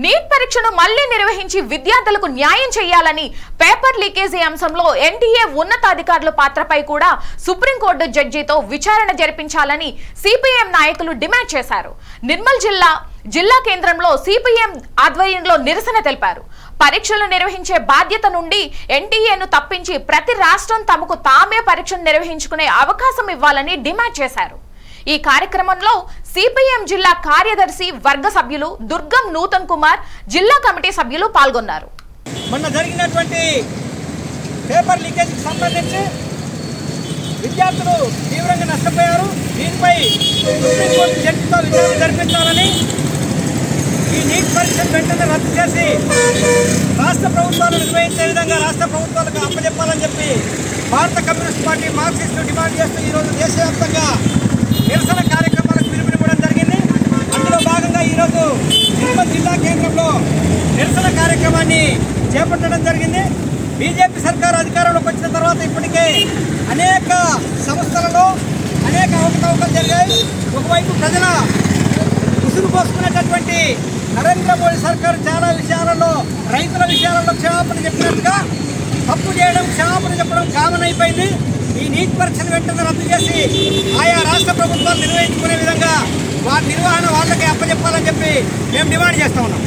Neat పరీక్షను మళ్లీ నిర్వహించి విద్యార్థులకు న్యాయం చేయాలని పేపర్ లీకేజీ అంశంలో ఎన్టీఏ ఉన్నతాధికారుల పాత్రపై కూడా సుప్రీంకోర్టు జడ్జితో విచారణ జరిపించాలని సిపిఎం నాయకులు డిమాండ్ చేశారు. నిర్మల్ జిల్లా కేంద్రంలో సిపిఎం ఆధ్వర్యంలో నిరసన తెలిపారు. పరీక్షలు నిర్వహించే బాధ్యత నుండి ఎన్టీఏను తప్పించి ప్రతి రాష్ట్రం తమకు తామే పరీక్షలు నిర్వహించుకునే అవకాశం ఇవ్వాలని డిమాండ్ చేశారు. ఈ కార్యక్రమంలో సిపిఎం జిల్లా కార్యదర్శి వర్గ సభ్యులు దుర్గం నూతన్ కుమార్, జిల్లా కమిటీ సభ్యులు పాల్గొన్నారు. మొన్న జరిగినటువంటి పేపర్ లీకేజీకి సంబంధించి విద్యార్థులు తీవ్రంగా నష్టపోయారు. దీనిపై సుప్రీంకోర్టు జడ్జితో విచారణ జరిపించాలని, ఈ నీట్ పరీక్షను వెంటనే రద్దు చేసి రాష్ట్ర ప్రభుత్వాలు నిర్వహించే విధంగా రాష్ట్ర ప్రభుత్వాలకు అప్పచెప్పాలని చెప్పి భారత కమ్యూనిస్ట్ పార్టీ మార్క్సిస్టులు డిమాండ్ చేస్తూ ఈరోజు దేశవ్యాప్తంగా నిరసన కార్యక్రమాలకు పిలుపునివ్వడం జరిగింది. అందులో భాగంగా ఈరోజు నిర్మల్ జిల్లా కేంద్రంలో నిరసన కార్యక్రమాన్ని చేపట్టడం జరిగింది. బీజేపీ సర్కారు అధికారంలోకి వచ్చిన తర్వాత ఇప్పటికే అనేక సంస్థలలో అనేక అవకతవకలు జరిగాయి. ఒకవైపు ప్రజల ఉసురు పోసుకునేటటువంటి నరేంద్ర మోడీ సర్కారు చాలా విషయాలలో, రైతుల విషయాలలో క్షమాపణ చెప్పినట్టుగా తప్పు చేయడం, క్షమాపణ చెప్పడం కామన్ అయిపోయింది. ఈ నీట్ పరీక్షను వెంటనే రద్దు చేసి ఆయా రాష్ట్ర ప్రభుత్వాలు నిర్వహించుకునే విధంగా వాటి నిర్వహణ వాళ్ళకి అప్పచెప్పాలని చెప్పి మేము డిమాండ్ చేస్తూ ఉన్నాం.